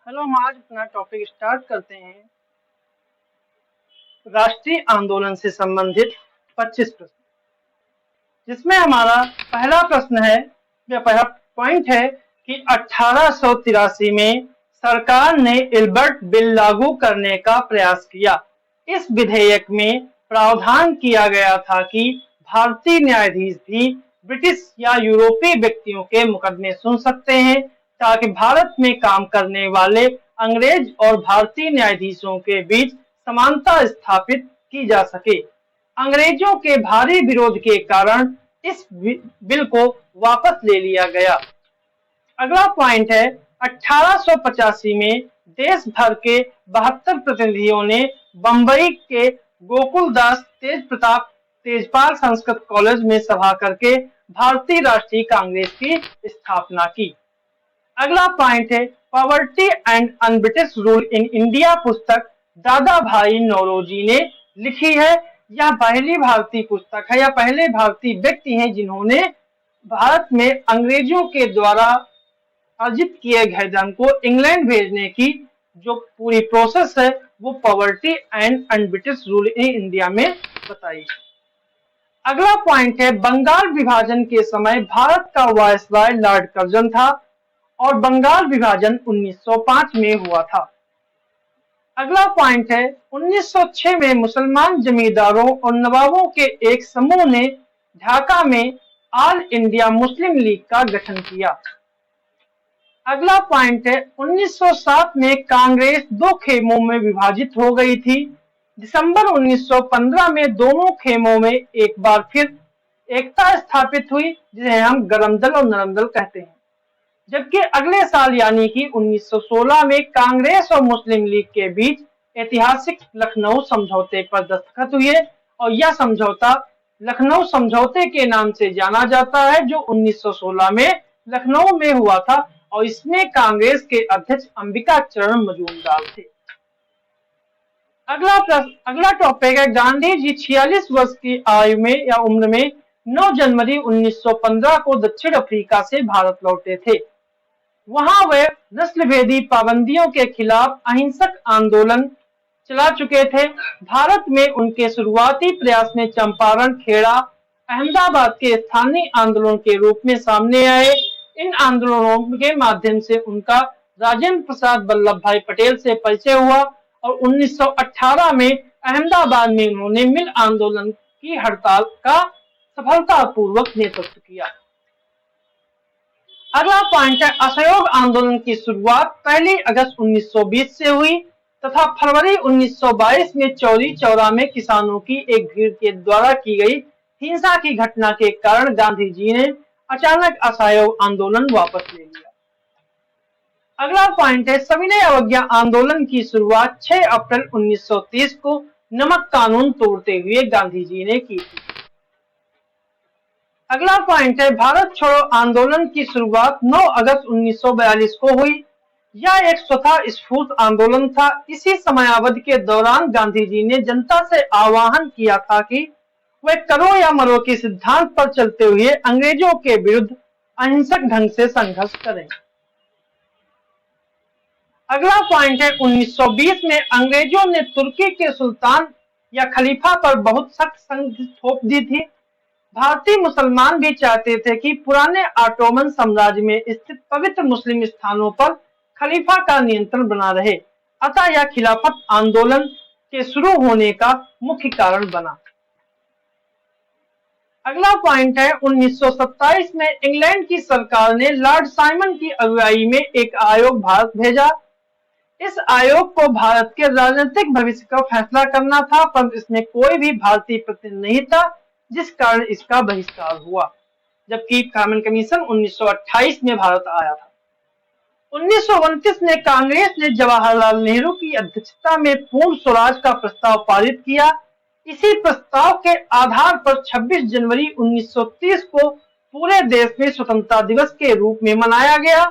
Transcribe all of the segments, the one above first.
Hello, हम आज अपना टॉपिक स्टार्ट करते हैं। राष्ट्रीय आंदोलन से संबंधित 25 प्रश्न, जिसमें हमारा पहला प्रश्न है या पहला पॉइंट है कि 1883 में सरकार ने इल्बर्ट बिल लागू करने का प्रयास किया। इस विधेयक में प्रावधान किया गया था कि भारतीय न्यायाधीश भी ब्रिटिश या यूरोपीय व्यक्तियों के मुकदमे सुन सकते हैं, ताकि भारत में काम करने वाले अंग्रेज और भारतीय न्यायाधीशों के बीच समानता स्थापित की जा सके। अंग्रेजों के भारी विरोध के कारण इस बिल को वापस ले लिया गया। अगला पॉइंट है, 1885 में देश भर के 72 प्रतिनिधियों ने बंबई के गोकुलदास तेजपाल संस्कृत कॉलेज में सभा करके भारतीय राष्ट्रीय कांग्रेस की स्थापना की। अगला पॉइंट है, poverty and un-British rule in India पुस्तक दादा भाई नौरोजी ने लिखी है। यह पहली भारतीय पुस्तक है या पहले भारतीय व्यक्ति हैं जिन्होंने भारत में अंग्रेजों के द्वारा अर्जित किए गए धन को इंग्लैंड भेजने की जो पूरी प्रोसेस है वो poverty and un-British rule in India में बताई। अगला पॉइंट है, बंगाल विभाजन के समय भारत का वायसराय लॉर्ड कर्जन था और बंगाल विभाजन 1905 में हुआ था। अगला पॉइंट है, 1906 में मुसलमान जमींदारों और नवाबों के एक समूह ने ढाका में ऑल इंडिया मुस्लिम लीग का गठन किया। अगला पॉइंट है, 1907 में कांग्रेस दो खेमों में विभाजित हो गई थी। दिसंबर 1915 में दोनों खेमों में एक बार फिर एकता स्थापित हुई, जिसे हम गरम दल और नरम दल कहते हैं। जबकि अगले साल यानी कि 1916 में कांग्रेस और मुस्लिम लीग के बीच ऐतिहासिक लखनऊ समझौते पर दस्तखत हुए और यह समझौता लखनऊ समझौते के नाम से जाना जाता है, जो 1916 में लखनऊ में हुआ था और इसमें कांग्रेस के अध्यक्ष अंबिका चरण मजूमदार थे। अगला टॉपिक है, गांधी जी 46 वर्ष की आयु में या उम्र में 9 जनवरी 1915 को दक्षिण अफ्रीका से भारत लौटे थे। वहां वे नस्लभेदी पाबंदियों के खिलाफ अहिंसक आंदोलन चला चुके थे। भारत में उनके शुरुआती प्रयास में चंपारण, खेड़ा, अहमदाबाद के स्थानीय आंदोलन के रूप में सामने आए। इन आंदोलनों के माध्यम से उनका राजेंद्र प्रसाद वल्लभ भाई पटेल से परिचय हुआ और 1918 में अहमदाबाद में उन्होंने मिल आंदोलन की हड़ताल का सफलतापूर्वक नेतृत्व किया। अगला पॉइंट है, असहयोग आंदोलन की शुरुआत 1 अगस्त 1920 से हुई तथा फरवरी 1922 में चौरी चौरा में किसानों की एक भीड़ के द्वारा की गई हिंसा की घटना के कारण गांधी जी ने अचानक असहयोग आंदोलन वापस ले लिया। अगला पॉइंट है, सविनय अवज्ञा आंदोलन की शुरुआत 6 अप्रैल 1930 को नमक कानून तोड़ते हुए गांधी जी ने की थी। अगला पॉइंट है, भारत छोड़ो आंदोलन की शुरुआत 9 अगस्त 1942 को हुई। यह एक स्वतः स्फूर्त आंदोलन था। इसी समयावधि के दौरान गांधी जी ने जनता से आह्वान किया था कि वे करो या मरो के सिद्धांत पर चलते हुए अंग्रेजों के विरुद्ध अहिंसक ढंग से संघर्ष करें। अगला पॉइंट है, 1920 में अंग्रेजों ने तुर्की के सुल्तान या खलीफा पर बहुत सख्त संधि थोप दी थी। भारतीय मुसलमान भी चाहते थे कि पुराने ऑटोमन साम्राज्य में स्थित पवित्र मुस्लिम स्थानों पर खलीफा का नियंत्रण बना रहे, अतः यह खिलाफत आंदोलन के शुरू होने का मुख्य कारण बना। अगला पॉइंट है, 1927 में इंग्लैंड की सरकार ने लॉर्ड साइमन की अगुवाई में एक आयोग भारत भेजा। इस आयोग को भारत के राजनीतिक भविष्य का फैसला करना था, पर इसमें कोई भी भारतीय प्रतिनिधि नहीं था, जिस कारण इसका बहिष्कार हुआ। जबकि कॉमन कमीशन 1928 में भारत आया था। 1929 में कांग्रेस ने जवाहरलाल नेहरू की अध्यक्षता में पूर्ण स्वराज का प्रस्ताव पारित किया। इसी प्रस्ताव के आधार पर 26 जनवरी 1930 को पूरे देश में स्वतंत्रता दिवस के रूप में मनाया गया।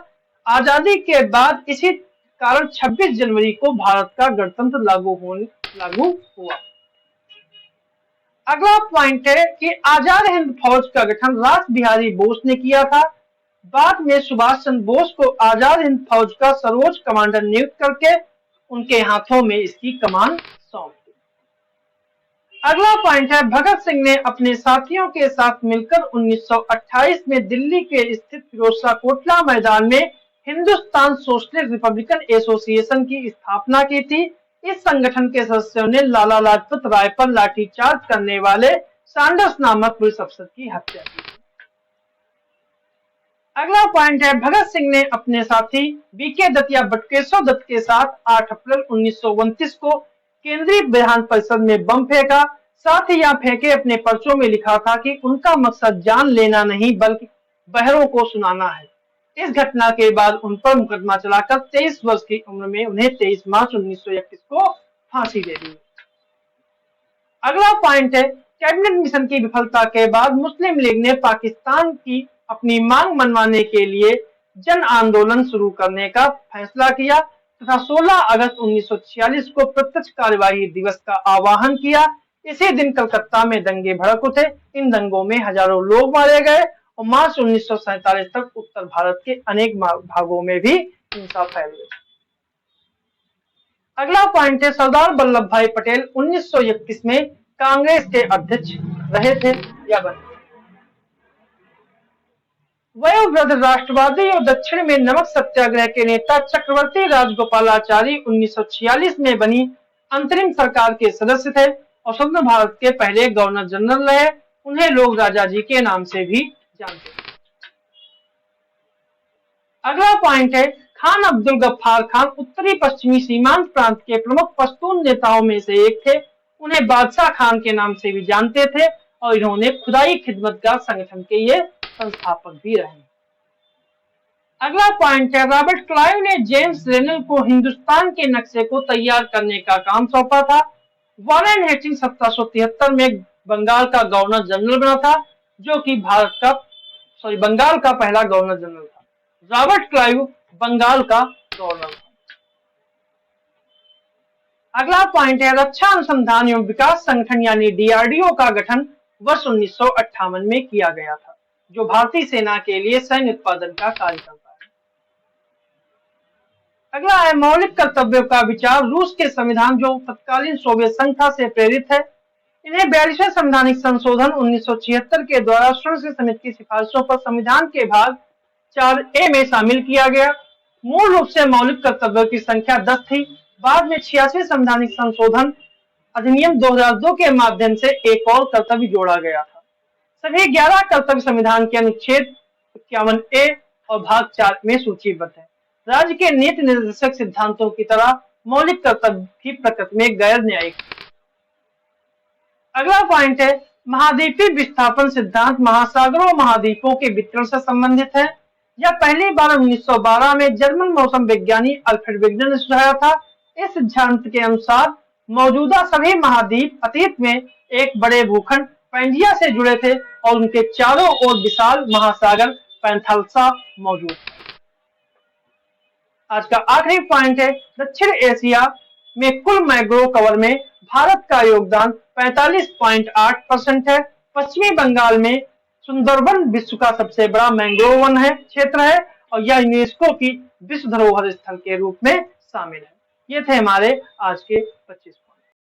आजादी के बाद इसी कारण 26 जनवरी को भारत का गणतंत्र लागू हुआ। अगला पॉइंट है कि आजाद हिंद फौज का गठन रास बिहारी बोस ने किया था। बाद में सुभाष चंद्र बोस को आजाद हिंद फौज का सर्वोच्च कमांडर नियुक्त करके उनके हाथों में इसकी कमान सौंप दी। अगला पॉइंट है, भगत सिंह ने अपने साथियों के साथ मिलकर 1928 में दिल्ली के स्थित फिरोजशाह कोटला मैदान में हिंदुस्तान सोशलिस्ट रिपब्लिकन एसोसिएशन की स्थापना की थी। इस संगठन के सदस्यों ने लाला लाजपत राय पर लाठीचार्ज करने वाले सैंडर्स नामक पुलिस अफसर की हत्या की। अगला पॉइंट है, भगत सिंह ने अपने साथी बीके दत्त या बटुकेश्वर दत्त के साथ 8 अप्रैल 1929 को केंद्रीय विधान परिषद में बम फेंका। साथ ही यहाँ फेंके अपने पर्चों में लिखा था कि उनका मकसद जान लेना नहीं बल्कि बहरों को सुनाना है। इस घटना के बाद उन पर मुकदमा चलाकर 23 वर्ष की उम्र में उन्हें 23 मार्च 1931 को फांसी दे दी। अगला पॉइंट है, कैबिनेट मिशन की विफलता के बाद मुस्लिम लीग ने पाकिस्तान की अपनी मांग मनवाने के लिए जन आंदोलन शुरू करने का फैसला किया तथा 16 अगस्त 1946 को प्रत्यक्ष कार्यवाही दिवस का आह्वान किया। इसी दिन कलकत्ता में दंगे भड़क उठे। इन दंगों में हजारों लोग मारे गए और मार्च 1947 तक उत्तर भारत के अनेक भागों में भी हिंसा फैल गई। अगला पॉइंट है, सरदार वल्लभ भाई पटेल 1931 में कांग्रेस के अध्यक्ष रहे थे या बने। वयोवृद्ध राष्ट्रवादी और दक्षिण में नमक सत्याग्रह के नेता चक्रवर्ती राजगोपालाचारी 1946 में बनी अंतरिम सरकार के सदस्य थे और स्वतंत्र भारत के पहले गवर्नर जनरल रहे। उन्हें लोग राजा जी के नाम से भी जानते हैं। अगला पॉइंट है, खान अब्दुल गफ्फार खान उत्तरी पश्चिमी सीमांत प्रांत के प्रमुख पश्तून नेताओं में से एक थे। उन्हें बादशाह खान के नाम से भी जानते थे और इन्होंने खुदाई खिदमतगार संगठन के ये संस्थापक भी रहे। अगला पॉइंट है, रॉबर्ट क्लाइव ने जेम्स रेनल को हिंदुस्तान के नक्शे को तैयार करने का काम सौंपा था। वॉरेन हेस्टिंग्स 1773 में बंगाल का गवर्नर जनरल बना था, जो कि बंगाल का पहला गवर्नर जनरल था। रॉबर्ट क्लाइव बंगाल का गवर्नर था। अगला पॉइंट है, रक्षा अनुसंधान एवं विकास संगठन यानी डीआरडीओ का गठन वर्ष 1958 में किया गया था, जो भारतीय सेना के लिए सैन्य उत्पादन का कार्य करता है। अगला है, मौलिक कर्तव्यों का विचार। रूस के संविधान, जो तत्कालीन सोवियत संघ था, से प्रेरित है। इन्हें 42वें संवैधानिक संशोधन 1976 के द्वारा सर्वसम्मति समिति की सिफारिशों पर संविधान के भाग 4A में शामिल किया गया। मूल रूप से मौलिक कर्तव्यों की संख्या 10 थी। बाद में 86वें संवैधानिक संशोधन अधिनियम 2002 के माध्यम से एक और कर्तव्य जोड़ा गया था। सभी 11 कर्तव्य संविधान के अनुच्छेद 51A और भाग 4 में सूचीबद्ध है। राज्य के नीति निर्देशक सिद्धांतों की तरह मौलिक कर्तव्य की प्रकृति में गैर न्यायिक। अगला पॉइंट है, महाद्वीपीय विस्थापन सिद्धांत महासागरों महाद्वीपों के वितरण से संबंधित है। यह पहली बार 1912 में जर्मन मौसम विज्ञानी अल्फ्रेड वेगनर ने सुझाया था। इस सिद्धांत के अनुसार मौजूदा सभी महाद्वीप अतीत में एक बड़े भूखंड पैंजिया से जुड़े थे और उनके चारों ओर विशाल महासागर पैंथालसा मौजूद था। आज का आखिरी पॉइंट है, दक्षिण एशिया में कुल मैंग्रोव कवर में भारत का योगदान 45.8% है। पश्चिमी बंगाल में सुंदरबन विश्व का सबसे बड़ा मैंग्रोव वन क्षेत्र है और यह यूनेस्को की विश्व धरोहर स्थल के रूप में शामिल है। ये थे हमारे आज के 25